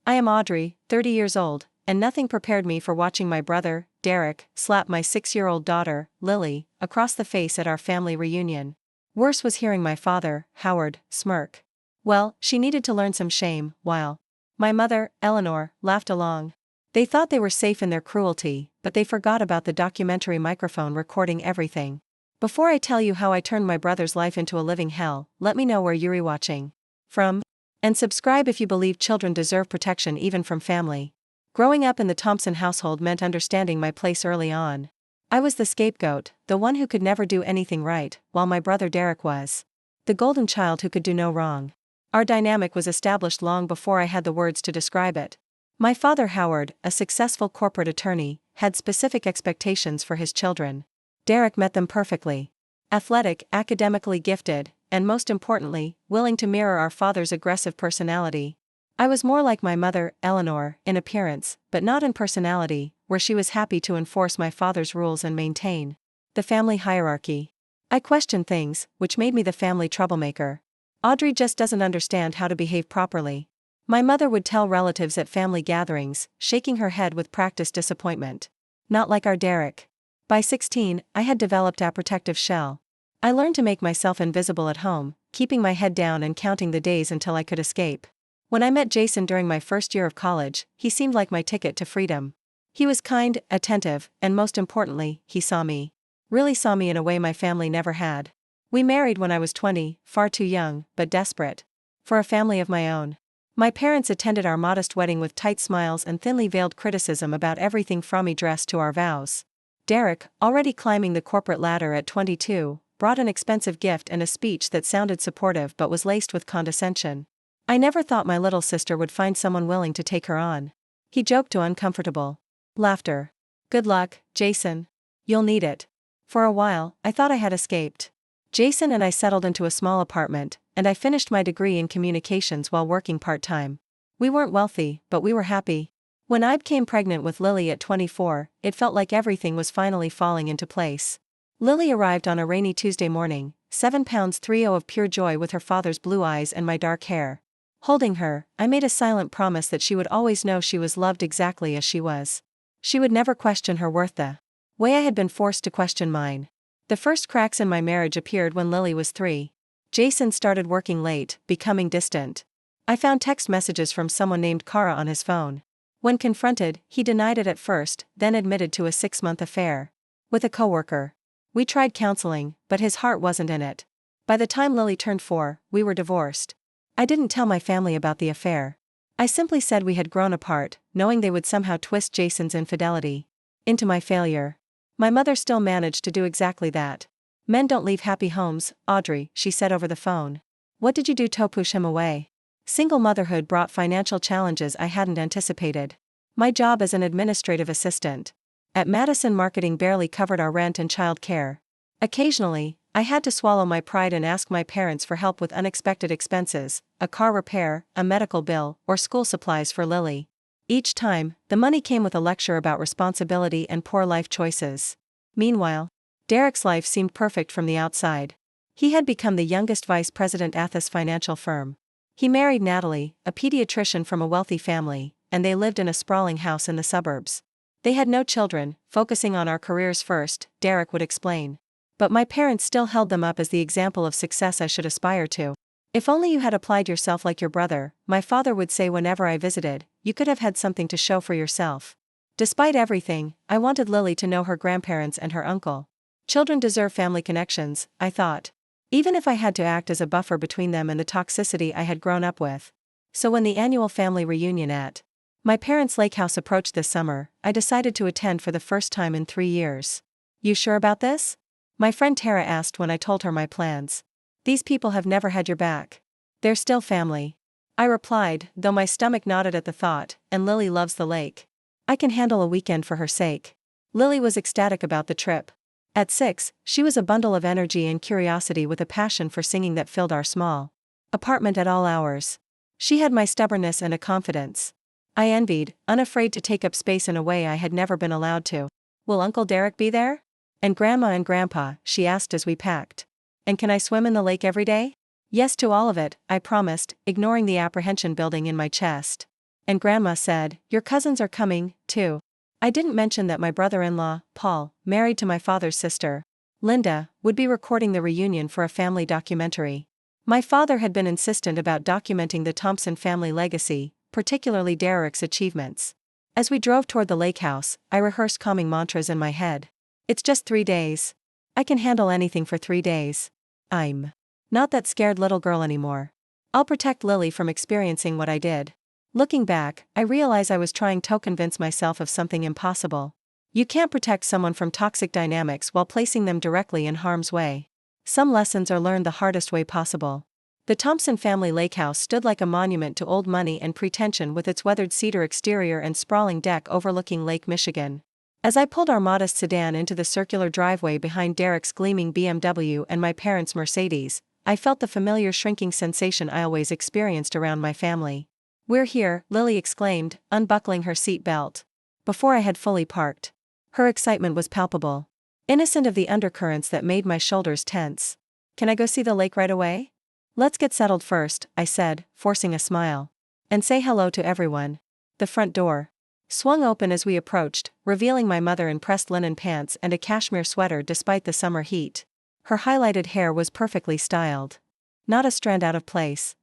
I am Audrey, 30 years old, and nothing prepared me for watching my brother, Derek, slap my 6-year-old daughter, Lily, across the face at our family reunion. Worse was hearing my father, Howard, smirk. Well, she needed to learn some shame, while my mother, Eleanor, laughed along. They thought they were safe in their cruelty, but they forgot about the documentary microphone recording everything. Before I tell you how I turned my brother's life into a living hell, let me know where you're watching from. And subscribe if you believe children deserve protection even from family. Growing up in the Thompson household meant understanding my place early on. I was the scapegoat, the one who could never do anything right, while my brother Derek was the golden child who could do no wrong. Our dynamic was established long before I had the words to describe it. My father Howard, a successful corporate attorney, had specific expectations for his children. Derek met them perfectly. Athletic, academically gifted, and most importantly, willing to mirror our father's aggressive personality. I was more like my mother, Eleanor, in appearance, but not in personality, where she was happy to enforce my father's rules and maintain the family hierarchy. I questioned things, which made me the family troublemaker. Audrey just doesn't understand how to behave properly. My mother would tell relatives at family gatherings, shaking her head with practiced disappointment. Not like our Derek. By 16, I had developed a protective shell. I learned to make myself invisible at home, keeping my head down and counting the days until I could escape. When I met Jason during my first year of college, he seemed like my ticket to freedom. He was kind, attentive, and most importantly, he saw me. Really saw me in a way my family never had. We married when I was 20, far too young, but desperate for a family of my own. My parents attended our modest wedding with tight smiles and thinly veiled criticism about everything from my dress to our vows. Derek, already climbing the corporate ladder at 22, brought an expensive gift and a speech that sounded supportive but was laced with condescension. I never thought my little sister would find someone willing to take her on. He joked to uncomfortable laughter. Good luck, Jason. You'll need it. For a while, I thought I had escaped. Jason and I settled into a small apartment, and I finished my degree in communications while working part-time. We weren't wealthy, but we were happy. When I became pregnant with Lily at 24, it felt like everything was finally falling into place. Lily arrived on a rainy Tuesday morning, 7 pounds 3 of pure joy with her father's blue eyes and my dark hair. Holding her, I made a silent promise that she would always know she was loved exactly as she was. She would never question her worth the way I had been forced to question mine. The first cracks in my marriage appeared when Lily was 3. Jason started working late, becoming distant. I found text messages from someone named Kara on his phone. When confronted, he denied it at first, then admitted to a 6-month affair with a coworker. We tried counseling, but his heart wasn't in it. By the time Lily turned 4, we were divorced. I didn't tell my family about the affair. I simply said we had grown apart, knowing they would somehow twist Jason's infidelity into my failure. My mother still managed to do exactly that. Men don't leave happy homes, Audrey, she said over the phone. What did you do to push him away? Single motherhood brought financial challenges I hadn't anticipated. My job as an administrative assistant at Madison Marketing barely covered our rent and child care. Occasionally, I had to swallow my pride and ask my parents for help with unexpected expenses, a car repair, a medical bill, or school supplies for Lily. Each time, the money came with a lecture about responsibility and poor life choices. Meanwhile, Derek's life seemed perfect from the outside. He had become the youngest vice president at this financial firm. He married Natalie, a pediatrician from a wealthy family, and they lived in a sprawling house in the suburbs. They had no children, focusing on our careers first, Derek would explain. But my parents still held them up as the example of success I should aspire to. If only you had applied yourself like your brother, my father would say whenever I visited, you could have had something to show for yourself. Despite everything, I wanted Lily to know her grandparents and her uncle. Children deserve family connections, I thought. Even if I had to act as a buffer between them and the toxicity I had grown up with. So when the annual family reunion at my parents' lake house approached this summer, I decided to attend for the first time in 3 years. You sure about this? My friend Tara asked when I told her my plans. These people have never had your back. They're still family. I replied, though my stomach nodded at the thought, and Lily loves the lake. I can handle a weekend for her sake. Lily was ecstatic about the trip. At 6, she was a bundle of energy and curiosity with a passion for singing that filled our small apartment at all hours. She had my stubbornness and a confidence I envied, unafraid to take up space in a way I had never been allowed to. Will Uncle Derek be there? And Grandma and Grandpa, she asked as we packed. And can I swim in the lake every day? Yes to all of it, I promised, ignoring the apprehension building in my chest. And Grandma said, "Your cousins are coming, too." I didn't mention that my brother-in-law, Paul, married to my father's sister, Linda, would be recording the reunion for a family documentary. My father had been insistent about documenting the Thompson family legacy, particularly Derek's achievements. As we drove toward the lake house, I rehearsed calming mantras in my head. It's just 3 days. I can handle anything for 3 days. I'm not that scared little girl anymore. I'll protect Lily from experiencing what I did. Looking back, I realize I was trying to convince myself of something impossible. You can't protect someone from toxic dynamics while placing them directly in harm's way. Some lessons are learned the hardest way possible. The Thompson family lake house stood like a monument to old money and pretension with its weathered cedar exterior and sprawling deck overlooking Lake Michigan. As I pulled our modest sedan into the circular driveway behind Derek's gleaming BMW and my parents' Mercedes, I felt the familiar shrinking sensation I always experienced around my family. "We're here," Lily exclaimed, unbuckling her seat belt. Before I had fully parked. Her excitement was palpable. Innocent of the undercurrents that made my shoulders tense. "Can I go see the lake right away?" "Let's get settled first," I said, forcing a smile. "And say hello to everyone." The front door swung open as we approached, revealing my mother in pressed linen pants and a cashmere sweater despite the summer heat. Her highlighted hair was perfectly styled. Not a strand out of place.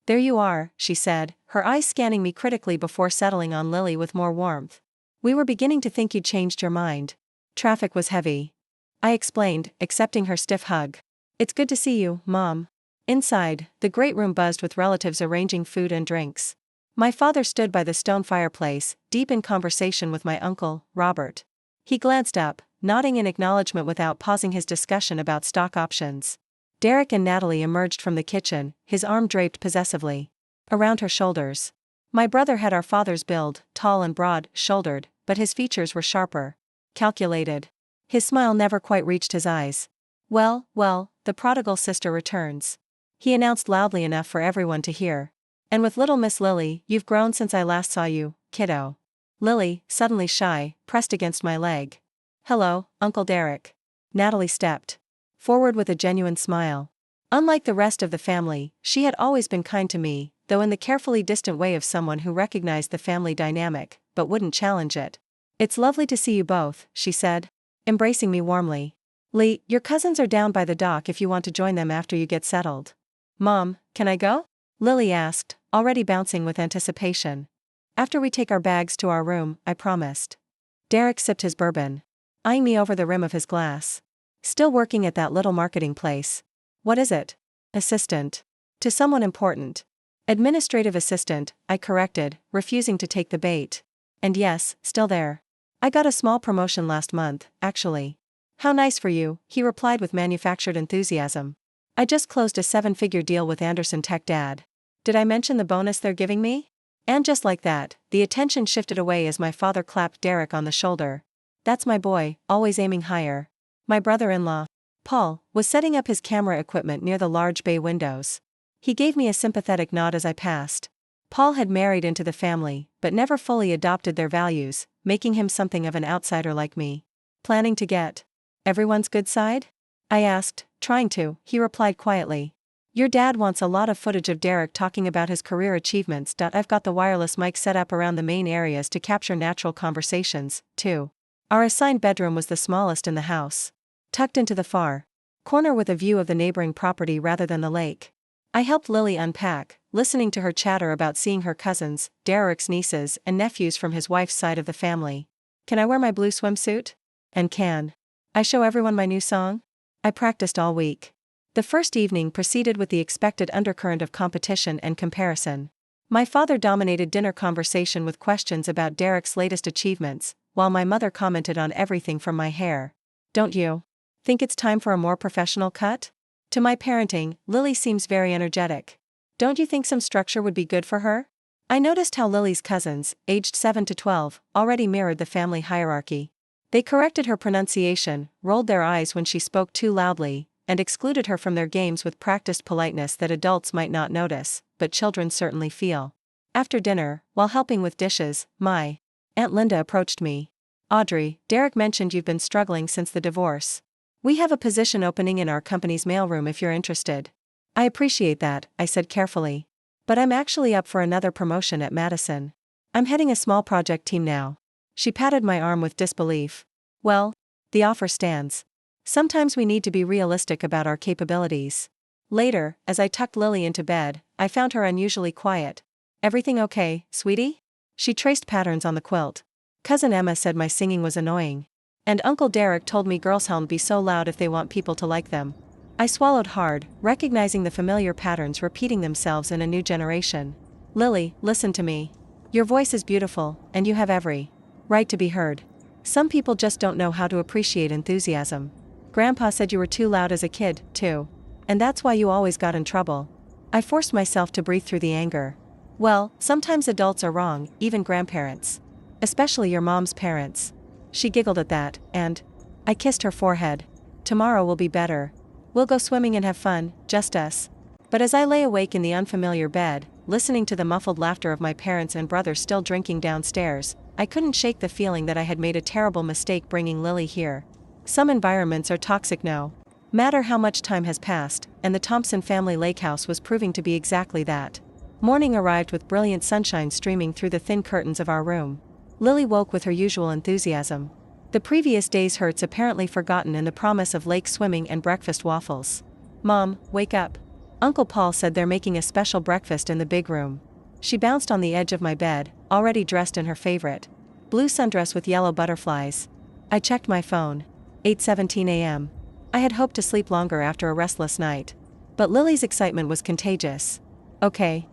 "There you are," she said, her eyes scanning me critically before settling on Lily with more warmth. "We were beginning to think you'd changed your mind. Traffic was heavy," I explained, accepting her stiff hug. "It's good to see you, Mom." Inside, the great room buzzed with relatives arranging food and drinks. My father stood by the stone fireplace, deep in conversation with my uncle, Robert. He glanced up, nodding in acknowledgement without pausing his discussion about stock options. Derek and Natalie emerged from the kitchen, his arm draped possessively around her shoulders. My brother had our father's build, tall and broad-shouldered, but his features were sharper, calculated. His smile never quite reached his eyes. Well, the prodigal sister returns," he announced loudly enough for everyone to hear. "And with little Miss Lily, you've grown since I last saw you, kiddo." Lily, suddenly shy, pressed against my leg. "Hello, Uncle Derek." Natalie stepped forward with a genuine smile. Unlike the rest of the family, she had always been kind to me, though in the carefully distant way of someone who recognized the family dynamic, but wouldn't challenge it. "It's lovely to see you both," she said, embracing me warmly. "Lee, your cousins are down by the dock if you want to join them after you get settled." "Mom, can I go?" Lily asked, already bouncing with anticipation. "After we take our bags to our room," I promised. Derek sipped his bourbon, eyeing me over the rim of his glass. "Still working at that little marketing place." "What is it?" "Assistant. To someone important." "Administrative assistant," I corrected, refusing to take the bait. "And yes, still there. I got a small promotion last month, actually." "How nice for you," he replied with manufactured enthusiasm. "I just closed a 7-figure deal with Anderson Tech Dad. Did I mention the bonus they're giving me?" And just like that, the attention shifted away as my father clapped Derek on the shoulder. "That's my boy, always aiming higher." My brother-in-law, Paul, was setting up his camera equipment near the large bay windows. He gave me a sympathetic nod as I passed. Paul had married into the family, but never fully adopted their values, making him something of an outsider like me. "Planning to get everyone's good side?" I asked, trying to. He replied quietly. "Your dad wants a lot of footage of Derek talking about his career achievements. I've got the wireless mic set up around the main areas to capture natural conversations, too." Our assigned bedroom was the smallest in the house, tucked into the far corner with a view of the neighboring property rather than the lake. I helped Lily unpack, listening to her chatter about seeing her cousins, Derek's nieces and nephews from his wife's side of the family. "Can I wear my blue swimsuit? And can I show everyone my new song?" I practiced all week. The first evening proceeded with the expected undercurrent of competition and comparison. My father dominated dinner conversation with questions about Derek's latest achievements, while my mother commented on everything from my hair. "Don't you think it's time for a more professional cut?" To my parenting, Lily seems very energetic. "Don't you think some structure would be good for her?" I noticed how Lily's cousins, aged 7 to 12, already mirrored the family hierarchy. They corrected her pronunciation, rolled their eyes when she spoke too loudly, and excluded her from their games with practiced politeness that adults might not notice, but children certainly feel. After dinner, while helping with dishes, my Aunt Linda approached me. "Audrey, Derek mentioned you've been struggling since the divorce. We have a position opening in our company's mailroom if you're interested." "I appreciate that," I said carefully. "But I'm actually up for another promotion at Madison." I'm heading a small project team now. She patted my arm with disbelief. Well, the offer stands. Sometimes we need to be realistic about our capabilities. Later, as I tucked Lily into bed, I found her unusually quiet. Everything okay, sweetie? She traced patterns on the quilt. Cousin Emma said my singing was annoying. And Uncle Derek told me girls can't be so loud if they want people to like them. I swallowed hard, recognizing the familiar patterns repeating themselves in a new generation. Lily, listen to me. Your voice is beautiful, and you have every right to be heard. Some people just don't know how to appreciate enthusiasm. Grandpa said you were too loud as a kid, too. And that's why you always got in trouble. I forced myself to breathe through the anger. Well, sometimes adults are wrong, even grandparents. Especially your mom's parents. She giggled at that, and I kissed her forehead. Tomorrow will be better. We'll go swimming and have fun, just us. But as I lay awake in the unfamiliar bed, listening to the muffled laughter of my parents and brother still drinking downstairs, I couldn't shake the feeling that I had made a terrible mistake bringing Lily here. Some environments are toxic no matter how much time has passed, and the Thompson family lake house was proving to be exactly that. Morning arrived with brilliant sunshine streaming through the thin curtains of our room. Lily woke with her usual enthusiasm. The previous day's hurts apparently forgotten in the promise of lake swimming and breakfast waffles. Mom, wake up. Uncle Paul said they're making a special breakfast in the big room. She bounced on the edge of my bed, already dressed in her favorite blue sundress with yellow butterflies. I checked my phone. 8:17 a.m. I had hoped to sleep longer after a restless night. But Lily's excitement was contagious. Okay,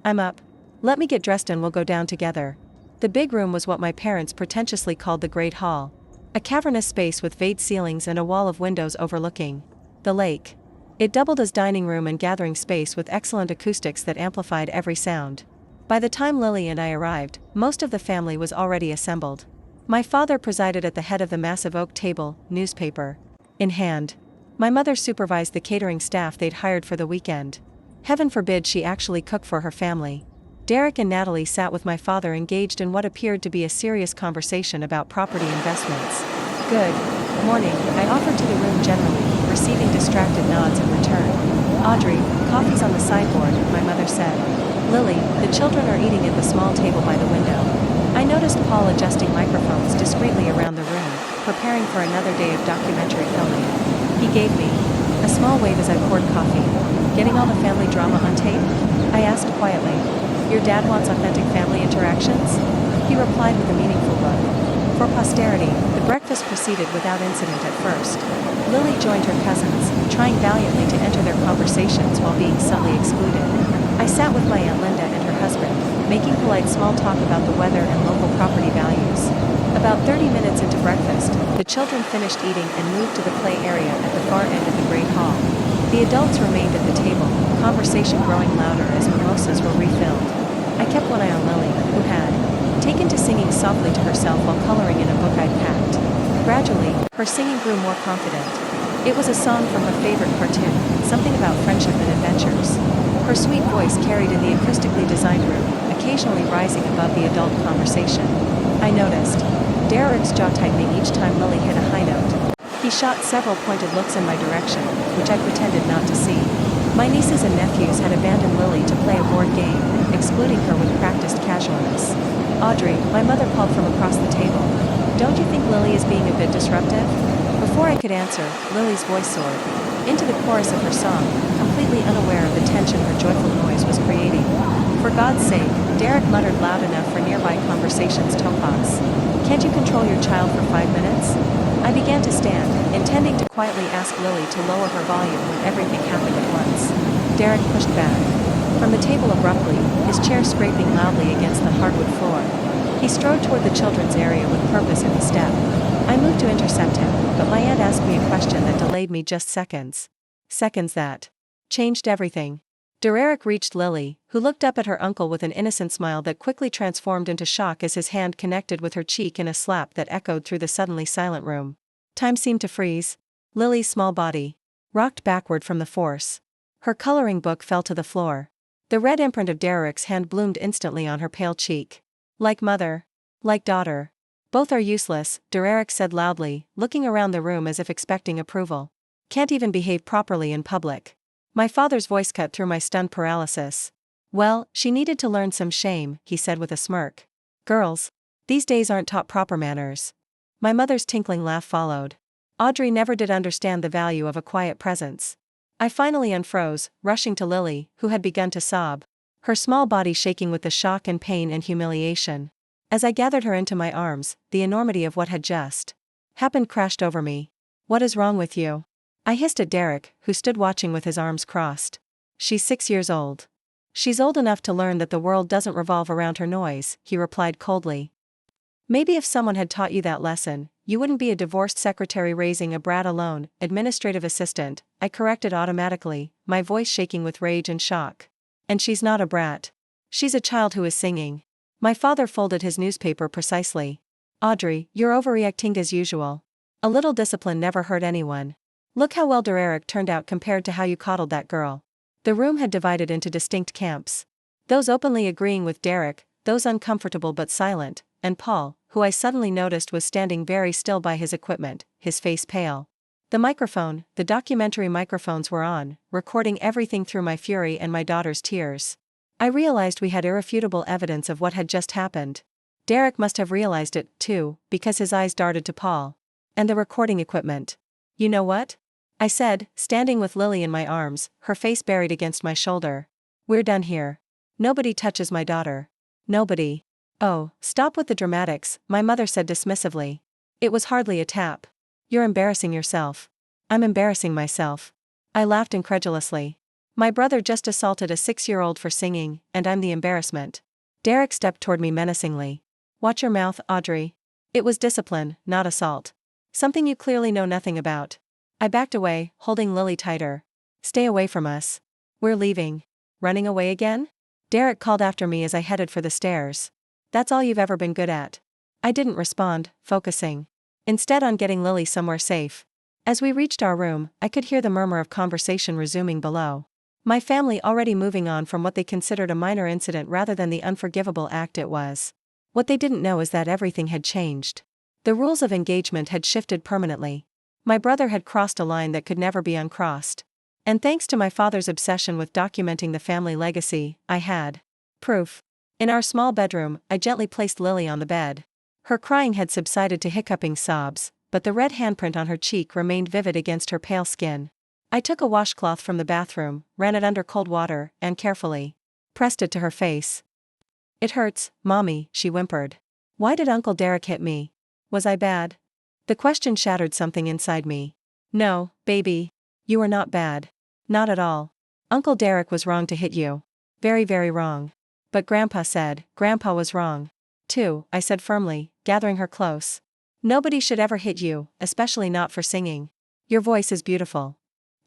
I'm up. Let me get dressed and we'll go down together. The big room was what my parents pretentiously called the Great Hall. A cavernous space with vade ceilings and a wall of windows overlooking the lake. It doubled as dining room and gathering space with excellent acoustics that amplified every sound. By the time Lily and I arrived, most of the family was already assembled. My father presided at the head of the massive oak table, newspaper in hand. My mother supervised the catering staff they'd hired for the weekend. Heaven forbid she actually cooked for her family. Derek and Natalie sat with my father engaged in what appeared to be a serious conversation about property investments. Good morning, I offered to the room generally, receiving distracted nods in return. Audrey, coffee's on the sideboard, my mother said. Lily, the children are eating at the small table by the window. I noticed Paul adjusting microphones discreetly around the room, preparing for another day of documentary filming. He gave me a small wave as I poured coffee. Getting all the family drama on tape? I asked quietly. Your dad wants authentic family interactions? He replied with a meaningful look. For posterity, the breakfast proceeded without incident at first. Lily joined her cousins, trying valiantly to enter their conversations while being subtly excluded. I sat with my Aunt Linda and her husband, making polite small talk about the weather and local property values. About 30 minutes into breakfast, the children finished eating and moved to the play area at the far end of the Great Hall. The adults remained at the table, conversation growing louder as mimosas were refilled. I kept one eye on Lily, who had taken to singing softly to herself while coloring in a book I'd packed. Gradually, her singing grew more confident. It was a song from her favorite cartoon, something about friendship and adventures. Her sweet voice carried in the acoustically designed room, occasionally rising above the adult conversation. I noticed Derek's jaw tightening each time Lily hit a high note. He shot several pointed looks in my direction, which I pretended not to see. My nieces and nephews had abandoned Lily to play a board game, excluding her with practiced casualness. Audrey, my mother called from across the table. Don't you think Lily is being a bit disruptive? Before I could answer, Lily's voice soared into the chorus of her song, completely unaware of the tension her joyful noise was creating. For God's sake, Derek muttered loud enough for nearby conversations to pause. Can't you control your child for 5 minutes? I began to stand, intending to quietly ask Lily to lower her volume when everything happened at once. Derek pushed back from the table abruptly, his chair scraping loudly against the hardwood floor. He strode toward the children's area with purpose in his step. I moved to intercept him, but my aunt asked me a question that delayed me just seconds. Seconds that changed everything. Derek reached Lily, who looked up at her uncle with an innocent smile that quickly transformed into shock as his hand connected with her cheek in a slap that echoed through the suddenly silent room. Time seemed to freeze. Lily's small body rocked backward from the force. Her coloring book fell to the floor. The red imprint of Derek's hand bloomed instantly on her pale cheek. Like mother. Like daughter. Both are useless, Derek said loudly, looking around the room as if expecting approval. Can't even behave properly in public. My father's voice cut through my stunned paralysis. Well, she needed to learn some shame, he said with a smirk. Girls these days aren't taught proper manners. My mother's tinkling laugh followed. Audrey never did understand the value of a quiet presence. I finally unfroze, rushing to Lily, who had begun to sob, her small body shaking with the shock and pain and humiliation. As I gathered her into my arms, the enormity of what had just happened crashed over me. What is wrong with you? I hissed at Derek, who stood watching with his arms crossed. She's 6 years old. She's old enough to learn that the world doesn't revolve around her noise, he replied coldly. Maybe if someone had taught you that lesson, you wouldn't be a divorced secretary raising a brat alone, administrative assistant, I corrected automatically, my voice shaking with rage and shock. And she's not a brat. She's a child who is singing. My father folded his newspaper precisely. Audrey, you're overreacting as usual. A little discipline never hurt anyone. Look how well Derek turned out compared to how you coddled that girl. The room had divided into distinct camps. Those openly agreeing with Derek, those uncomfortable but silent, and Paul, who I suddenly noticed was standing very still by his equipment, his face pale. The documentary microphones were on, recording everything through my fury and my daughter's tears. I realized we had irrefutable evidence of what had just happened. Derek must have realized it, too, because his eyes darted to Paul. And the recording equipment. You know what? I said, standing with Lily in my arms, her face buried against my shoulder. We're done here. Nobody touches my daughter. Nobody. Oh, stop with the dramatics, my mother said dismissively. It was hardly a tap. You're embarrassing yourself. I'm embarrassing myself. I laughed incredulously. My brother just assaulted a 6-year-old for singing, and I'm the embarrassment. Derek stepped toward me menacingly. Watch your mouth, Audrey. It was discipline, not assault. Something you clearly know nothing about. I backed away, holding Lily tighter. Stay away from us. We're leaving. Running away again? Derek called after me as I headed for the stairs. That's all you've ever been good at. I didn't respond, focusing instead on getting Lily somewhere safe. As we reached our room, I could hear the murmur of conversation resuming below. My family already moving on from what they considered a minor incident rather than the unforgivable act it was. What they didn't know is that everything had changed. The rules of engagement had shifted permanently. My brother had crossed a line that could never be uncrossed. And thanks to my father's obsession with documenting the family legacy, I had proof. In our small bedroom, I gently placed Lily on the bed. Her crying had subsided to hiccuping sobs, but the red handprint on her cheek remained vivid against her pale skin. I took a washcloth from the bathroom, ran it under cold water, and carefully pressed it to her face. It hurts, Mommy, she whimpered. Why did Uncle Derek hit me? Was I bad? The question shattered something inside me. No, baby. You were not bad. Not at all. Uncle Derek was wrong to hit you. Very, very wrong. But Grandpa was wrong. Too, I said firmly, gathering her close. Nobody should ever hit you, especially not for singing. Your voice is beautiful.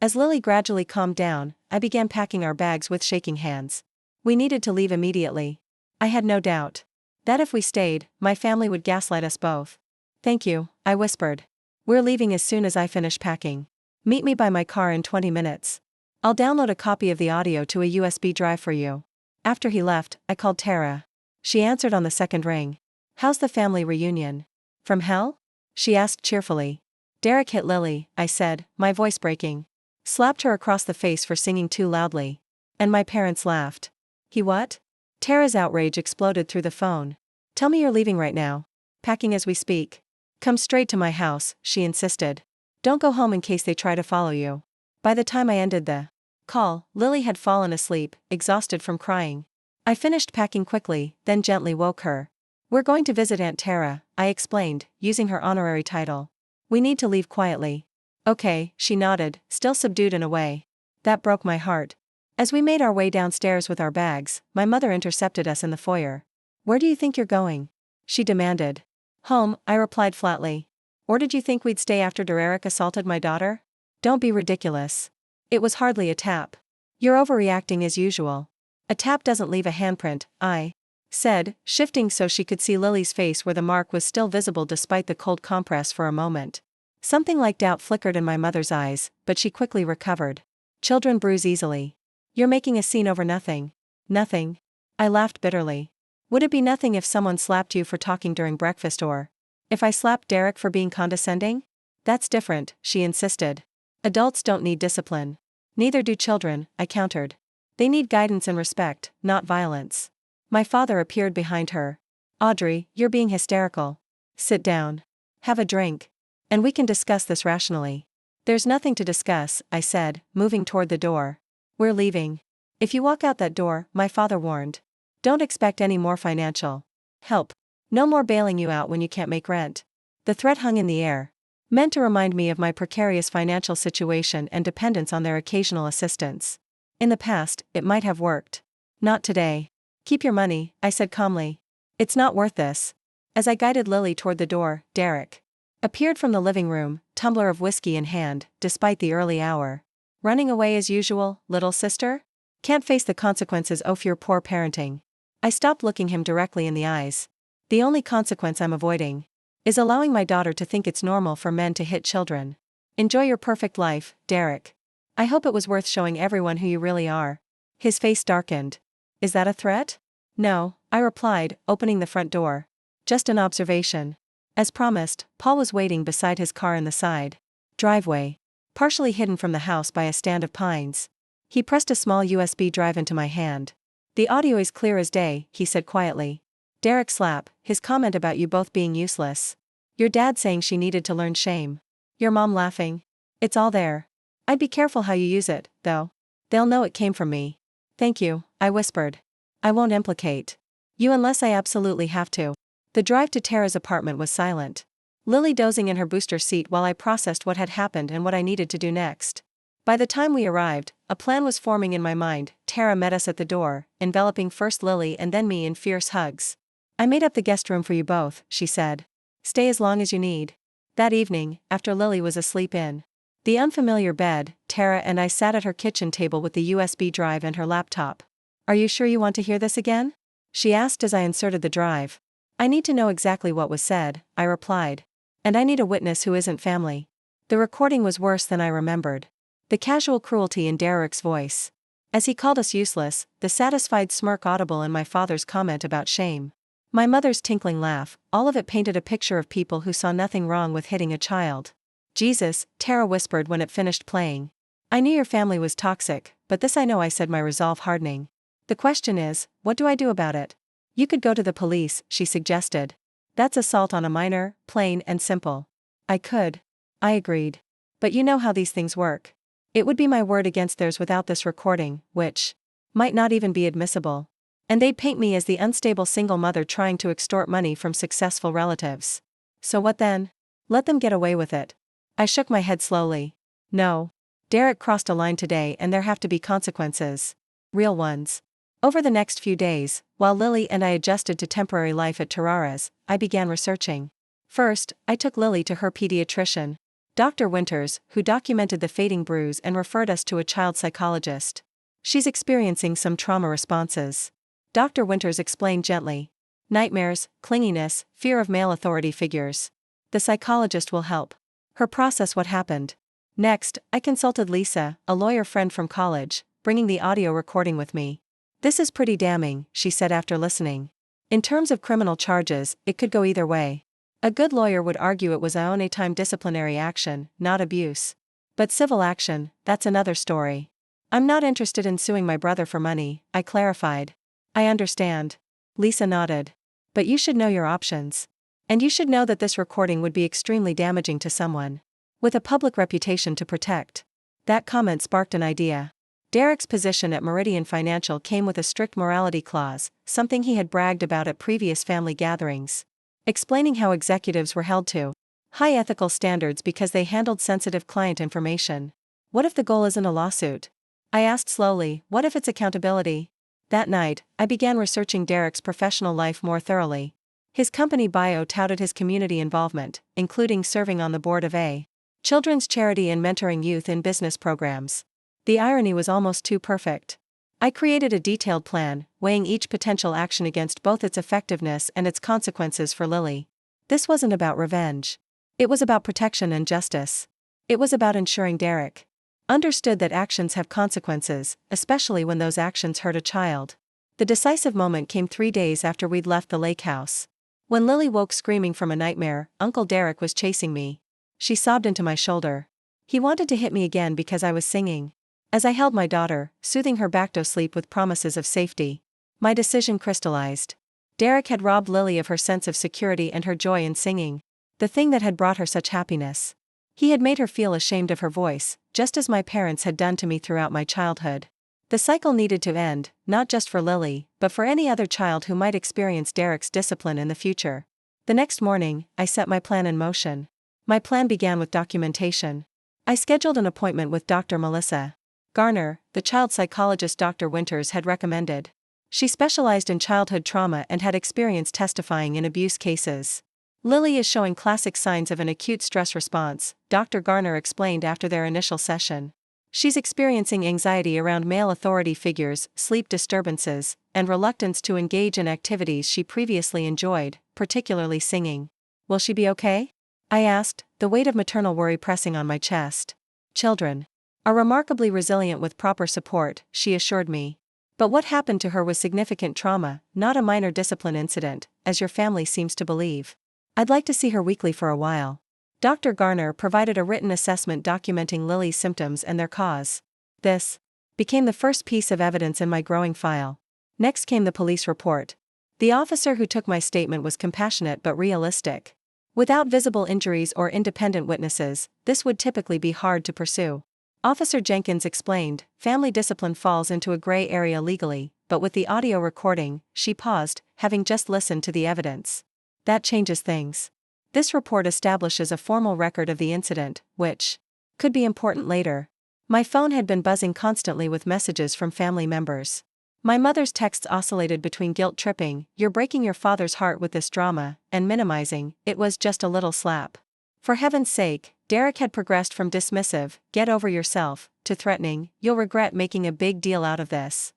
As Lily gradually calmed down, I began packing our bags with shaking hands. We needed to leave immediately. I had no doubt that if we stayed, my family would gaslight us both. Thank you, I whispered. We're leaving as soon as I finish packing. Meet me by my car in 20 minutes. I'll download a copy of the audio to a USB drive for you. After he left, I called Tara. She answered on the second ring. How's the family reunion? From hell? She asked cheerfully. Derek hit Lily, I said, my voice breaking. Slapped her across the face for singing too loudly. And my parents laughed. He what? Tara's outrage exploded through the phone. Tell me you're leaving right now. Packing as we speak. Come straight to my house, she insisted. Don't go home in case they try to follow you. By the time I ended the call, Lily had fallen asleep, exhausted from crying. I finished packing quickly, then gently woke her. We're going to visit Aunt Tara, I explained, using her honorary title. We need to leave quietly. Okay, she nodded, still subdued in a way. That broke my heart. As we made our way downstairs with our bags, my mother intercepted us in the foyer. Where do you think you're going? She demanded. Home, I replied flatly. Or did you think we'd stay after Derek assaulted my daughter? Don't be ridiculous. It was hardly a tap. You're overreacting as usual. A tap doesn't leave a handprint, I said, shifting so she could see Lily's face where the mark was still visible despite the cold compress for a moment. Something like doubt flickered in my mother's eyes, but she quickly recovered. Children bruise easily. You're making a scene over nothing. Nothing. I laughed bitterly. Would it be nothing if someone slapped you for talking during breakfast or if I slapped Derek for being condescending? That's different, she insisted. Adults don't need discipline. Neither do children, I countered. They need guidance and respect, not violence. My father appeared behind her. Audrey, you're being hysterical. Sit down. Have a drink. And we can discuss this rationally. There's nothing to discuss, I said, moving toward the door. We're leaving. If you walk out that door, my father warned. Don't expect any more financial help. No more bailing you out when you can't make rent. The threat hung in the air, meant to remind me of my precarious financial situation and dependence on their occasional assistance. In the past, it might have worked. Not today. Keep your money, I said calmly. It's not worth this. As I guided Lily toward the door, Derek appeared from the living room, tumbler of whiskey in hand, despite the early hour. Running away as usual, little sister? Can't face the consequences of your poor parenting. I stopped looking him directly in the eyes. The only consequence I'm avoiding is allowing my daughter to think it's normal for men to hit children. Enjoy your perfect life, Derek. I hope it was worth showing everyone who you really are. His face darkened. Is that a threat? No, I replied, opening the front door. Just an observation. As promised, Paul was waiting beside his car in the side driveway, partially hidden from the house by a stand of pines. He pressed a small USB drive into my hand. The audio is clear as day, he said quietly. Derek slap, his comment about you both being useless. Your dad saying she needed to learn shame. Your mom laughing. It's all there. I'd be careful how you use it, though. They'll know it came from me. Thank you, I whispered. I won't implicate you unless I absolutely have to. The drive to Tara's apartment was silent. Lily dozing in her booster seat while I processed what had happened and what I needed to do next. By the time we arrived, a plan was forming in my mind. Tara met us at the door, enveloping first Lily and then me in fierce hugs. I made up the guest room for you both, she said. Stay as long as you need. That evening, after Lily was asleep in the unfamiliar bed, Tara and I sat at her kitchen table with the USB drive and her laptop. Are you sure you want to hear this again? She asked as I inserted the drive. I need to know exactly what was said, I replied. And I need a witness who isn't family. The recording was worse than I remembered. The casual cruelty in Derek's voice, as he called us useless, the satisfied smirk audible in my father's comment about shame. My mother's tinkling laugh, all of it painted a picture of people who saw nothing wrong with hitting a child. Jesus, Tara whispered when it finished playing. I knew your family was toxic, but this I know, I said, my resolve hardening. The question is, what do I do about it? You could go to the police, she suggested. That's assault on a minor, plain and simple. I could. I agreed. But you know how these things work. It would be my word against theirs without this recording, which might not even be admissible. And they'd paint me as the unstable single mother trying to extort money from successful relatives. So what then? Let them get away with it. I shook my head slowly. No. Derek crossed a line today and there have to be consequences. Real ones. Over the next few days, while Lily and I adjusted to temporary life at Tarara's, I began researching. First, I took Lily to her pediatrician, Dr. Winters, who documented the fading bruise and referred us to a child psychologist. She's experiencing some trauma responses. Dr. Winters explained gently. Nightmares, clinginess, fear of male authority figures. The psychologist will help her process what happened. Next, I consulted Lisa, a lawyer friend from college, bringing the audio recording with me. This is pretty damning, she said after listening. In terms of criminal charges, it could go either way. A good lawyer would argue it was a time disciplinary action, not abuse. But civil action, that's another story. I'm not interested in suing my brother for money, I clarified. I understand. Lisa nodded. But you should know your options. And you should know that this recording would be extremely damaging to someone with a public reputation to protect. That comment sparked an idea. Derek's position at Meridian Financial came with a strict morality clause, something he had bragged about at previous family gatherings, explaining how executives were held to high ethical standards because they handled sensitive client information. What if the goal isn't a lawsuit? I asked slowly, what if it's accountability? That night, I began researching Derek's professional life more thoroughly. His company bio touted his community involvement, including serving on the board of a children's charity and mentoring youth in business programs. The irony was almost too perfect. I created a detailed plan, weighing each potential action against both its effectiveness and its consequences for Lily. This wasn't about revenge. It was about protection and justice. It was about ensuring Derek understood that actions have consequences, especially when those actions hurt a child. The decisive moment came 3 days after we'd left the lake house. When Lily woke screaming from a nightmare, Uncle Derek was chasing me. She sobbed into my shoulder. He wanted to hit me again because I was singing. As I held my daughter, soothing her back to sleep with promises of safety, my decision crystallized. Derek had robbed Lily of her sense of security and her joy in singing, the thing that had brought her such happiness. He had made her feel ashamed of her voice, just as my parents had done to me throughout my childhood. The cycle needed to end, not just for Lily, but for any other child who might experience Derek's discipline in the future. The next morning, I set my plan in motion. My plan began with documentation. I scheduled an appointment with Dr. Melissa Garner, the child psychologist Dr. Winters had recommended. She specialized in childhood trauma and had experience testifying in abuse cases. Lily is showing classic signs of an acute stress response, Dr. Garner explained after their initial session. She's experiencing anxiety around male authority figures, sleep disturbances, and reluctance to engage in activities she previously enjoyed, particularly singing. Will she be okay? I asked, the weight of maternal worry pressing on my chest. Children are remarkably resilient with proper support, she assured me. But what happened to her was significant trauma, not a minor discipline incident, as your family seems to believe. I'd like to see her weekly for a while. Dr. Garner provided a written assessment documenting Lily's symptoms and their cause. This became the first piece of evidence in my growing file. Next came the police report. The officer who took my statement was compassionate but realistic. Without visible injuries or independent witnesses, this would typically be hard to pursue. Officer Jenkins explained, family discipline falls into a gray area legally, but with the audio recording, she paused, having just listened to the evidence. That changes things. This report establishes a formal record of the incident, which could be important later. My phone had been buzzing constantly with messages from family members. My mother's texts oscillated between guilt-tripping, "You're breaking your father's heart with this drama," and minimizing, "It was just a little slap." For heaven's sake, Derek had progressed from dismissive, "Get over yourself," to threatening, "You'll regret making a big deal out of this."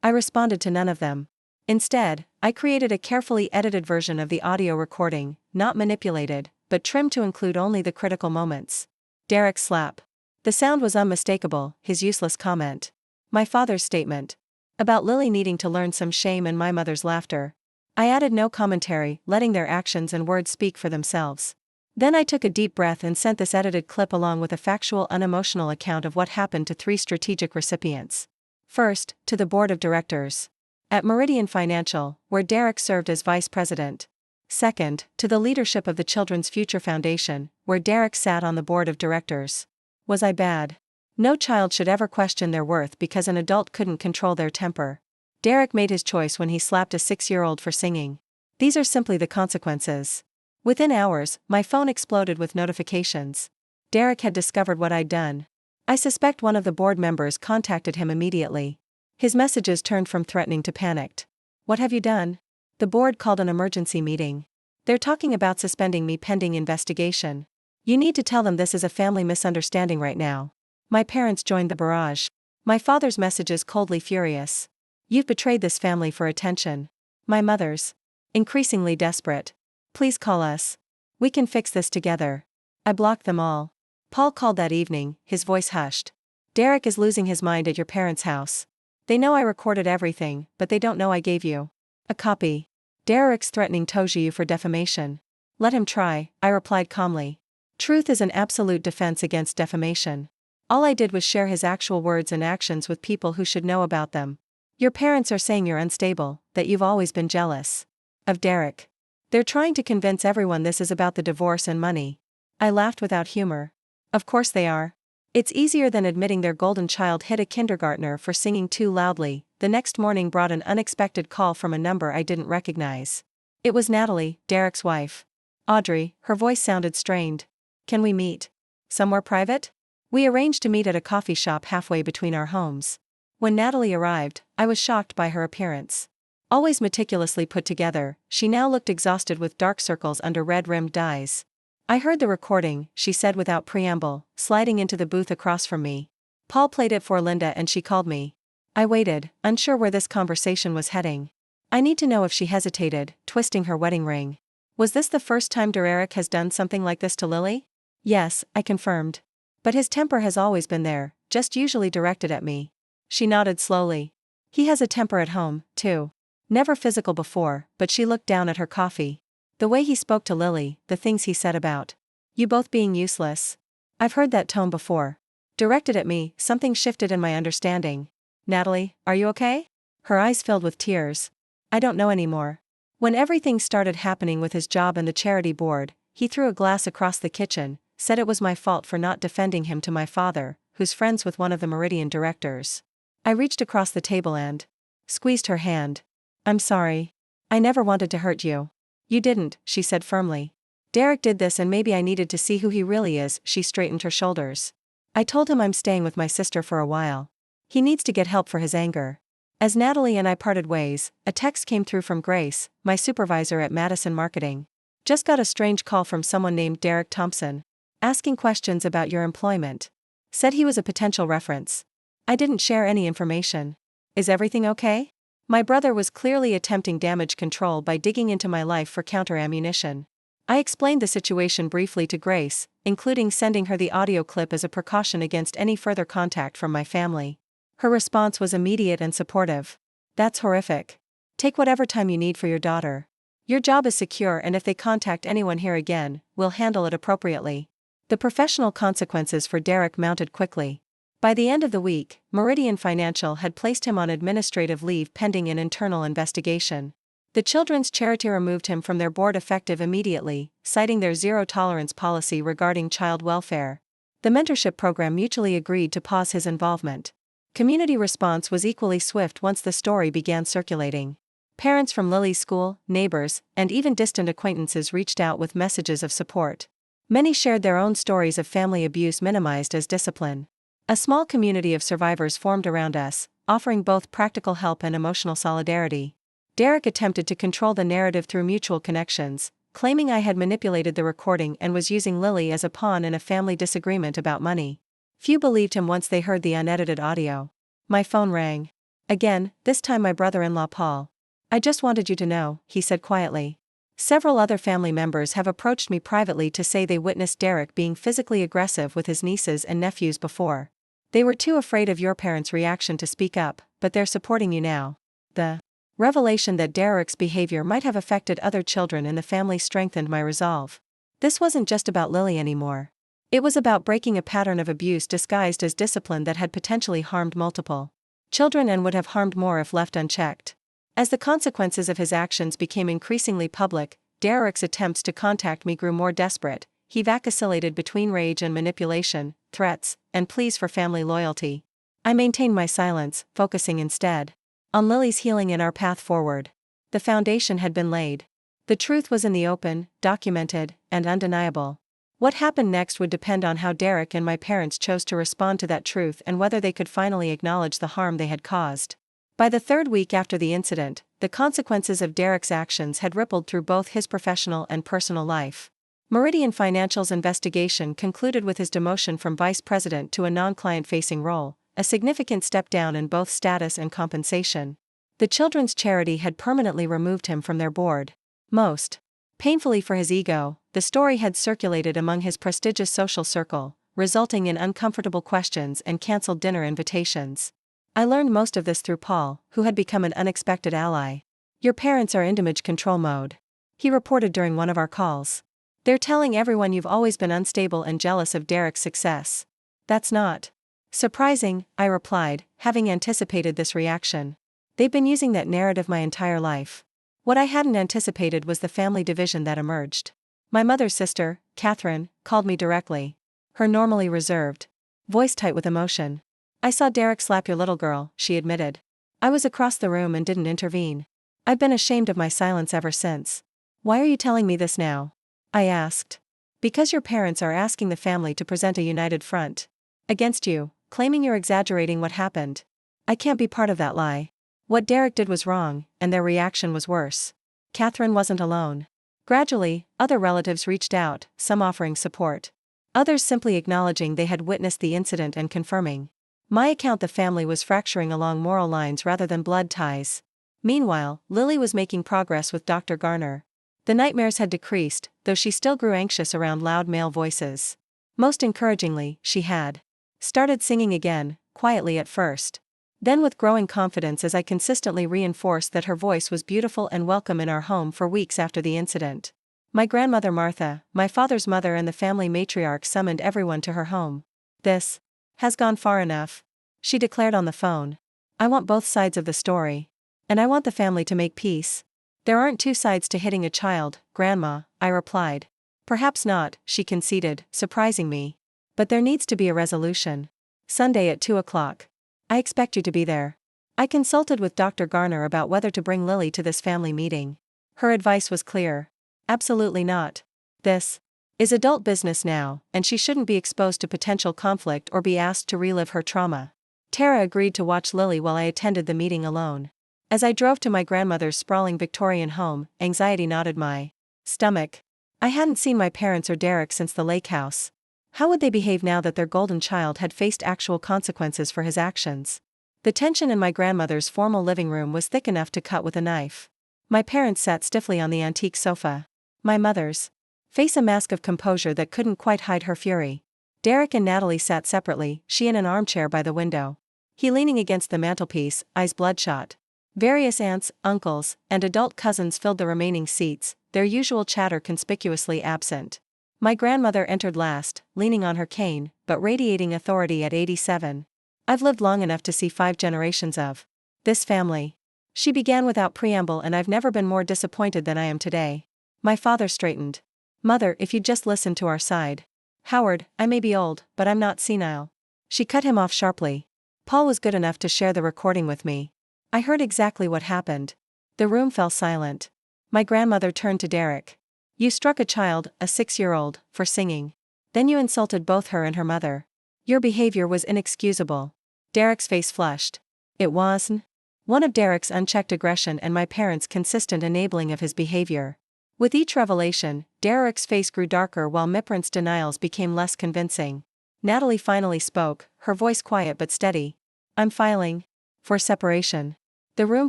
I responded to none of them. Instead, I created a carefully edited version of the audio recording, not manipulated, but trimmed to include only the critical moments. Derek's slap. The sound was unmistakable, his useless comment. My father's statement about Lily needing to learn some shame and my mother's laughter. I added no commentary, letting their actions and words speak for themselves. Then I took a deep breath and sent this edited clip along with a factual, unemotional account of what happened to 3 strategic recipients. First, to the board of directors at Meridian Financial, where Derek served as vice president. Second, to the leadership of the Children's Future Foundation, where Derek sat on the board of directors. Was I bad? No child should ever question their worth because an adult couldn't control their temper. Derek made his choice when he slapped a 6-year-old for singing. These are simply the consequences. Within hours, my phone exploded with notifications. Derek had discovered what I'd done. I suspect one of the board members contacted him immediately. His messages turned from threatening to panicked. "What have you done?" The board called an emergency meeting. "They're talking about suspending me pending investigation. You need to tell them this is a family misunderstanding right now." My parents joined the barrage. My father's messages coldly furious. "You've betrayed this family for attention." My mother's increasingly desperate. "Please call us. We can fix this together." I blocked them all. Paul called that evening, his voice hushed. "Derek is losing his mind at your parents' house. They know I recorded everything, but they don't know I gave you a copy. Derek's threatening you for defamation." "Let him try," I replied calmly. Truth is an absolute defense against defamation. All I did was share his actual words and actions with people who should know about them. "Your parents are saying you're unstable, that you've always been jealous of Derek. They're trying to convince everyone this is about the divorce and money." I laughed without humor. "Of course they are. It's easier than admitting their golden child hit a kindergartner for singing too loudly." The next morning brought an unexpected call from a number I didn't recognize. It was Natalie, Derek's wife. "Audrey," her voice sounded strained. "Can we meet somewhere private?" We arranged to meet at a coffee shop halfway between our homes. When Natalie arrived, I was shocked by her appearance. Always meticulously put together, she now looked exhausted with dark circles under red-rimmed eyes. "I heard the recording," she said without preamble, sliding into the booth across from me. "Paul played it for Linda and she called me." I waited, unsure where this conversation was heading. I need to know if she hesitated, twisting her wedding ring. Was this the first time Derek has done something like this to Lily? "Yes," I confirmed. "But his temper has always been there, just usually directed at me." She nodded slowly. "He has a temper at home, too. Never physical before," but she looked down at her coffee. "The way he spoke to Lily, the things he said about you both being useless. I've heard that tone before." directed at me, something shifted in my understanding. "Natalie, are you okay?" Her eyes filled with tears. "I don't know anymore." When everything started happening with his job and the charity board, he threw a glass across the kitchen, said it was my fault for not defending him to my father, who's friends with one of the Meridian directors. I reached across the table and squeezed her hand. "I'm sorry. I never wanted to hurt you." "You didn't," she said firmly. "Derek did this and maybe I needed to see who he really is." She straightened her shoulders. "I told him I'm staying with my sister for a while. He needs to get help for his anger." As Natalie and I parted ways, a text came through from Grace, my supervisor at Madison Marketing. "Just got a strange call from someone named Derek Thompson. Asking questions about your employment. Said he was a potential reference. I didn't share any information. Is everything okay?" My brother was clearly attempting damage control by digging into my life for counter-ammunition. I explained the situation briefly to Grace, including sending her the audio clip as a precaution against any further contact from my family. Her response was immediate and supportive. "That's horrific. Take whatever time you need for your daughter. Your job is secure and if they contact anyone here again, we'll handle it appropriately." The professional consequences for Derek mounted quickly. By the end of the week, Meridian Financial had placed him on administrative leave pending an internal investigation. The children's charity removed him from their board effective immediately, citing their zero-tolerance policy regarding child welfare. The mentorship program mutually agreed to pause his involvement. Community response was equally swift once the story began circulating. Parents from Lily's school, neighbors, and even distant acquaintances reached out with messages of support. Many shared their own stories of family abuse minimized as discipline. A small community of survivors formed around us, offering both practical help and emotional solidarity. Derek attempted to control the narrative through mutual connections, claiming I had manipulated the recording and was using Lily as a pawn in a family disagreement about money. Few believed him once they heard the unedited audio. My phone rang. Again, this time my brother-in-law Paul. "I just wanted you to know," he said quietly. "Several other family members have approached me privately to say they witnessed Derek being physically aggressive with his nieces and nephews before. They were too afraid of your parents' reaction to speak up, but they're supporting you now." The revelation that Derek's behavior might have affected other children in the family strengthened my resolve. This wasn't just about Lily anymore. It was about breaking a pattern of abuse disguised as discipline that had potentially harmed multiple children and would have harmed more if left unchecked. As the consequences of his actions became increasingly public, Derek's attempts to contact me grew more desperate. He vacillated between rage and manipulation, threats, and pleas for family loyalty. I maintained my silence, focusing instead on Lily's healing and our path forward. The foundation had been laid. The truth was in the open, documented, and undeniable. What happened next would depend on how Derek and my parents chose to respond to that truth and whether they could finally acknowledge the harm they had caused. By the third week after the incident, the consequences of Derek's actions had rippled through both his professional and personal life. Meridian Financial's investigation concluded with his demotion from vice president to a non-client-facing role, a significant step down in both status and compensation. The children's charity had permanently removed him from their board. Most painfully for his ego, the story had circulated among his prestigious social circle, resulting in uncomfortable questions and canceled dinner invitations. I learned most of this through Paul, who had become an unexpected ally. "Your parents are in damage control mode," he reported during one of our calls. "They're telling everyone you've always been unstable and jealous of Derek's success." "That's not surprising," I replied, having anticipated this reaction. "They've been using that narrative my entire life." What I hadn't anticipated was the family division that emerged. My mother's sister, Catherine, called me directly. Her normally reserved voice tight with emotion. "I saw Derek slap your little girl," she admitted. "I was across the room and didn't intervene. I've been ashamed of my silence ever since." "Why are you telling me this now?" I asked. "Because your parents are asking the family to present a united front against you, claiming you're exaggerating what happened. I can't be part of that lie. What Derek did was wrong, and their reaction was worse." Catherine wasn't alone. Gradually, other relatives reached out, some offering support. Others simply acknowledging they had witnessed the incident and confirming my account the family was fracturing along moral lines rather than blood ties. Meanwhile, Lily was making progress with Dr. Garner. The nightmares had decreased, though she still grew anxious around loud male voices. Most encouragingly, she had started singing again, quietly at first. Then with growing confidence as I consistently reinforced that her voice was beautiful and welcome in our home for weeks after the incident. My grandmother Martha, my father's mother and the family matriarch summoned everyone to her home. This has gone far enough. She declared on the phone. I want both sides of the story. And I want the family to make peace. There aren't two sides to hitting a child, Grandma, I replied. Perhaps not, she conceded, surprising me. But there needs to be a resolution. Sunday at 2 o'clock. I expect you to be there. I consulted with Dr. Garner about whether to bring Lily to this family meeting. Her advice was clear. Absolutely not. This is adult business now, and she shouldn't be exposed to potential conflict or be asked to relive her trauma. Tara agreed to watch Lily while I attended the meeting alone. As I drove to my grandmother's sprawling Victorian home, anxiety knotted my stomach. I hadn't seen my parents or Derek since the lake house. How would they behave now that their golden child had faced actual consequences for his actions? The tension in my grandmother's formal living room was thick enough to cut with a knife. My parents sat stiffly on the antique sofa. My mother's face a mask of composure that couldn't quite hide her fury. Derek and Natalie sat separately, she in an armchair by the window. He leaning against the mantelpiece, eyes bloodshot. Various aunts, uncles, and adult cousins filled the remaining seats, their usual chatter conspicuously absent. My grandmother entered last, leaning on her cane, but radiating authority at 87. I've lived long enough to see 5 generations of this family. She began without preamble, and I've never been more disappointed than I am today. My father straightened. Mother, if you'd just listen to our side. Howard, I may be old, but I'm not senile. She cut him off sharply. Paul was good enough to share the recording with me. I heard exactly what happened. The room fell silent. My grandmother turned to Derek. You struck a child, a 6-year-old, for singing. Then you insulted both her and her mother. Your behavior was inexcusable. Derek's face flushed. It wasn't. One of Derek's unchecked aggression and my parents' consistent enabling of his behavior. With each revelation, Derek's face grew darker while Miprant's denials became less convincing. Natalie finally spoke, her voice quiet but steady. I'm filing for separation. The room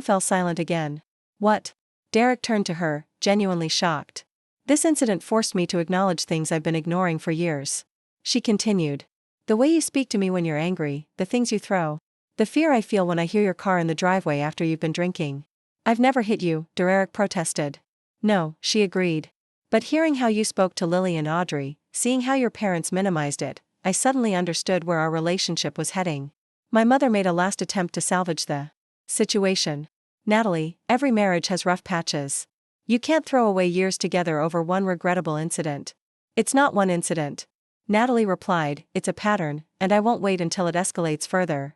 fell silent again. What? Derek turned to her, genuinely shocked. This incident forced me to acknowledge things I've been ignoring for years. She continued. The way you speak to me when you're angry, the things you throw. The fear I feel when I hear your car in the driveway after you've been drinking. I've never hit you, Derek protested. No, she agreed. But hearing how you spoke to Lily and Audrey, seeing how your parents minimized it, I suddenly understood where our relationship was heading. My mother made a last attempt to salvage the situation. Natalie, every marriage has rough patches. You can't throw away years together over one regrettable incident. It's not one incident. Natalie replied, it's a pattern, and I won't wait until it escalates further.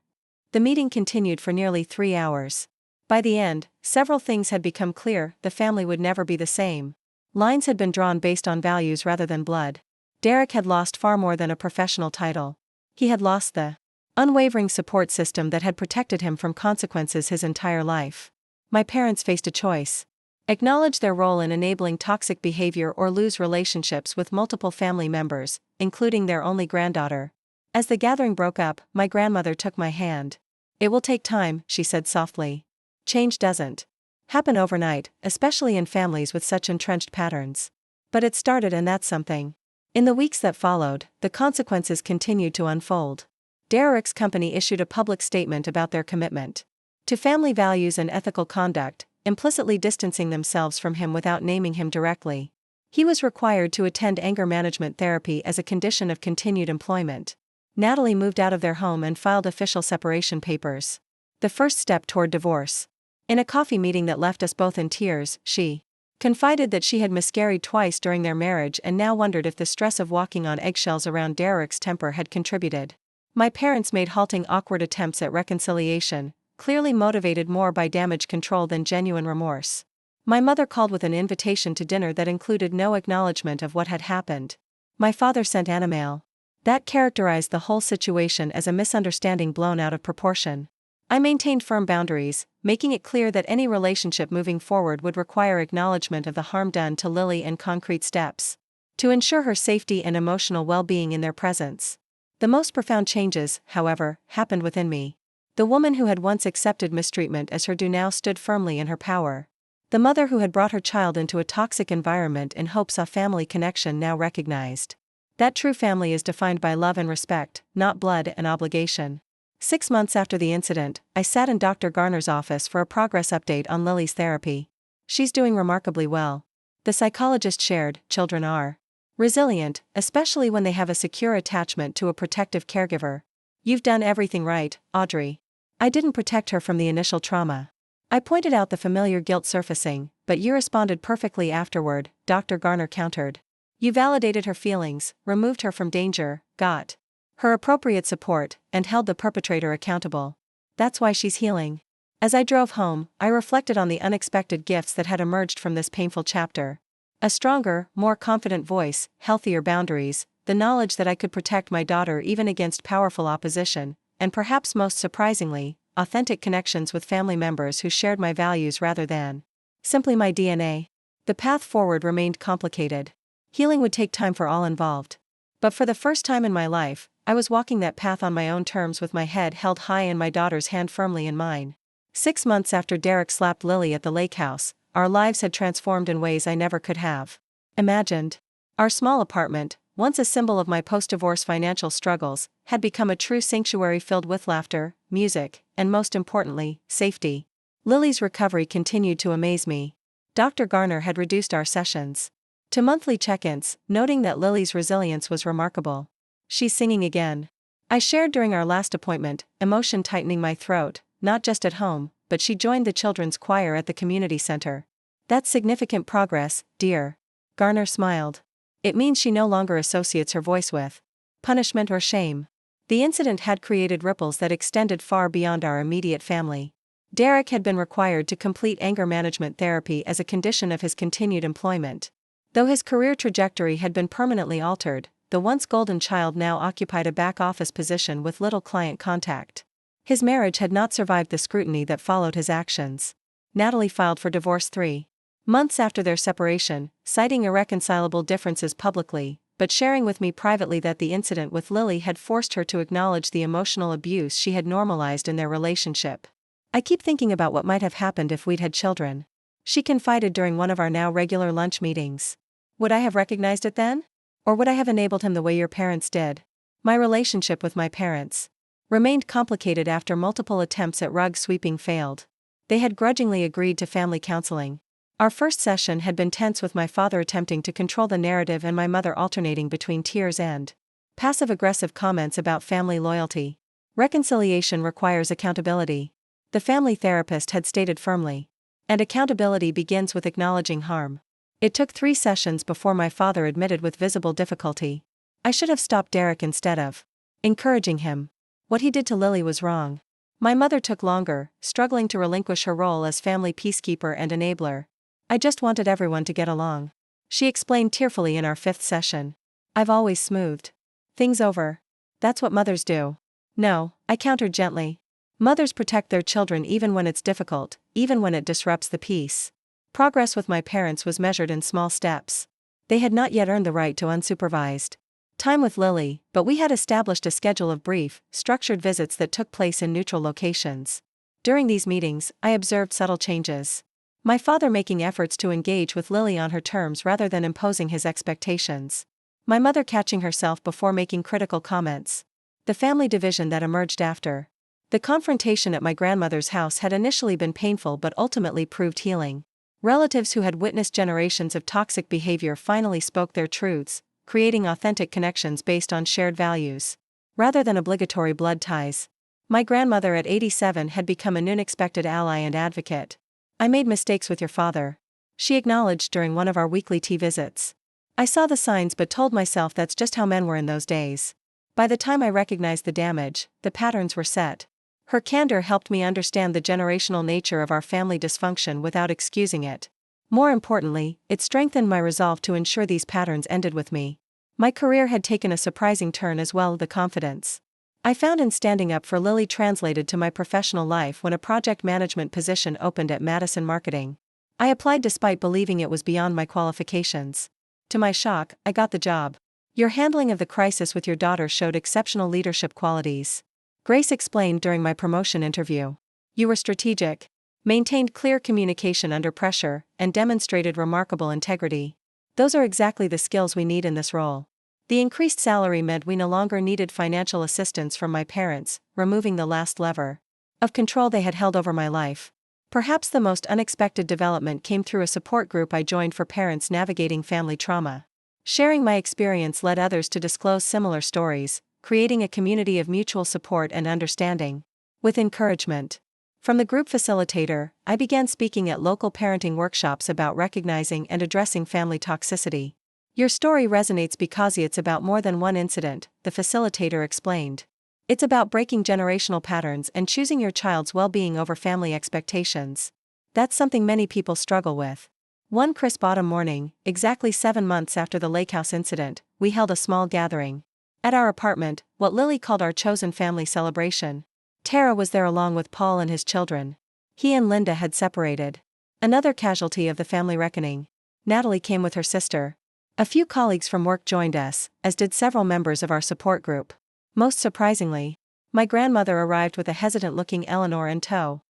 The meeting continued for nearly 3 hours. By the end, several things had become clear: the family would never be the same. Lines had been drawn based on values rather than blood. Derek had lost far more than a professional title. He had lost the unwavering support system that had protected him from consequences his entire life. My parents faced a choice. Acknowledge their role in enabling toxic behavior or lose relationships with multiple family members, including their only granddaughter. As the gathering broke up, my grandmother took my hand. It will take time, she said softly. Change doesn't happen overnight, especially in families with such entrenched patterns. But it started, and that's something. In the weeks that followed, the consequences continued to unfold. Derek's company issued a public statement about their commitment to family values and ethical conduct, implicitly distancing themselves from him without naming him directly. He was required to attend anger management therapy as a condition of continued employment. Natalie moved out of their home and filed official separation papers. The first step toward divorce. In a coffee meeting that left us both in tears, she confided that she had miscarried twice during their marriage and now wondered if the stress of walking on eggshells around Derek's temper had contributed. My parents made halting, awkward attempts at reconciliation, clearly motivated more by damage control than genuine remorse. My mother called with an invitation to dinner that included no acknowledgement of what had happened. My father sent an email that characterized the whole situation as a misunderstanding blown out of proportion. I maintained firm boundaries, making it clear that any relationship moving forward would require acknowledgement of the harm done to Lily and concrete steps to ensure her safety and emotional well-being in their presence. The most profound changes, however, happened within me. The woman who had once accepted mistreatment as her due now stood firmly in her power. The mother who had brought her child into a toxic environment in hopes of family connection now recognized that true family is defined by love and respect, not blood and obligation. 6 months after the incident, I sat in Dr. Garner's office for a progress update on Lily's therapy. She's doing remarkably well. The psychologist shared, children are resilient, especially when they have a secure attachment to a protective caregiver. You've done everything right, Audrey. I didn't protect her from the initial trauma. I pointed out the familiar guilt surfacing, but you responded perfectly afterward, Dr. Garner countered. You validated her feelings, removed her from danger, got her appropriate support, and held the perpetrator accountable. That's why she's healing. As I drove home, I reflected on the unexpected gifts that had emerged from this painful chapter. A stronger, more confident voice, healthier boundaries, the knowledge that I could protect my daughter even against powerful opposition, and perhaps most surprisingly, authentic connections with family members who shared my values rather than simply my DNA. The path forward remained complicated. Healing would take time for all involved. But for the first time in my life, I was walking that path on my own terms with my head held high and my daughter's hand firmly in mine. 6 months after Derek slapped Lily at the lake house, our lives had transformed in ways I never could have imagined. Our small apartment, once a symbol of my post-divorce financial struggles, had become a true sanctuary filled with laughter, music, and most importantly, safety. Lily's recovery continued to amaze me. Dr. Garner had reduced our sessions to monthly check-ins, noting that Lily's resilience was remarkable. She's singing again. I shared during our last appointment, emotion tightening my throat, not just at home, but she joined the children's choir at the community center. That's significant progress, dear. Garner smiled. It means she no longer associates her voice with punishment or shame. The incident had created ripples that extended far beyond our immediate family. Derek had been required to complete anger management therapy as a condition of his continued employment. Though his career trajectory had been permanently altered, the once golden child now occupied a back-office position with little client contact. His marriage had not survived the scrutiny that followed his actions. Natalie filed for divorce 3 months after their separation, citing irreconcilable differences publicly, but sharing with me privately that the incident with Lily had forced her to acknowledge the emotional abuse she had normalized in their relationship. I keep thinking about what might have happened if we'd had children. She confided during one of our now regular lunch meetings. Would I have recognized it then? Or would I have enabled him the way your parents did? My relationship with my parents remained complicated after multiple attempts at rug sweeping failed. They had grudgingly agreed to family counseling. Our first session had been tense with my father attempting to control the narrative and my mother alternating between tears and passive-aggressive comments about family loyalty. Reconciliation requires accountability. The family therapist had stated firmly. And accountability begins with acknowledging harm. It took 3 sessions before my father admitted with visible difficulty. I should have stopped Derek instead of encouraging him. What he did to Lily was wrong. My mother took longer, struggling to relinquish her role as family peacekeeper and enabler. I just wanted everyone to get along. She explained tearfully in our 5th session. I've always smoothed things over. That's what mothers do. No, I countered gently. Mothers protect their children even when it's difficult, even when it disrupts the peace. Progress with my parents was measured in small steps. They had not yet earned the right to unsupervised time with Lily, but we had established a schedule of brief, structured visits that took place in neutral locations. During these meetings, I observed subtle changes. My father making efforts to engage with Lily on her terms rather than imposing his expectations. My mother catching herself before making critical comments. The family division that emerged after. The confrontation at my grandmother's house had initially been painful but ultimately proved healing. Relatives who had witnessed generations of toxic behavior finally spoke their truths, creating authentic connections based on shared values, rather than obligatory blood ties. My grandmother at 87 had become an unexpected ally and advocate. I made mistakes with your father, she acknowledged during one of our weekly tea visits. I saw the signs but told myself that's just how men were in those days. By the time I recognized the damage, the patterns were set. Her candor helped me understand the generational nature of our family dysfunction without excusing it. More importantly, it strengthened my resolve to ensure these patterns ended with me. My career had taken a surprising turn as well. The confidence I found in standing up for Lily translated to my professional life when a project management position opened at Madison Marketing. I applied despite believing it was beyond my qualifications. To my shock, I got the job. Your handling of the crisis with your daughter showed exceptional leadership qualities, Grace explained during my promotion interview. You were strategic, maintained clear communication under pressure, and demonstrated remarkable integrity. Those are exactly the skills we need in this role. The increased salary meant we no longer needed financial assistance from my parents, removing the last lever of control they had held over my life. Perhaps the most unexpected development came through a support group I joined for parents navigating family trauma. Sharing my experience led others to disclose similar stories, creating a community of mutual support and understanding. With encouragement from the group facilitator, I began speaking at local parenting workshops about recognizing and addressing family toxicity. Your story resonates because it's about more than one incident, the facilitator explained. It's about breaking generational patterns and choosing your child's well-being over family expectations. That's something many people struggle with. One crisp autumn morning, exactly 7 months after the lake house incident, we held a small gathering at our apartment, what Lily called our chosen family celebration. Tara was there along with Paul and his children. He and Linda had separated. Another casualty of the family reckoning. Natalie came with her sister. A few colleagues from work joined us, as did several members of our support group. Most surprisingly, my grandmother arrived with a hesitant-looking Eleanor in tow.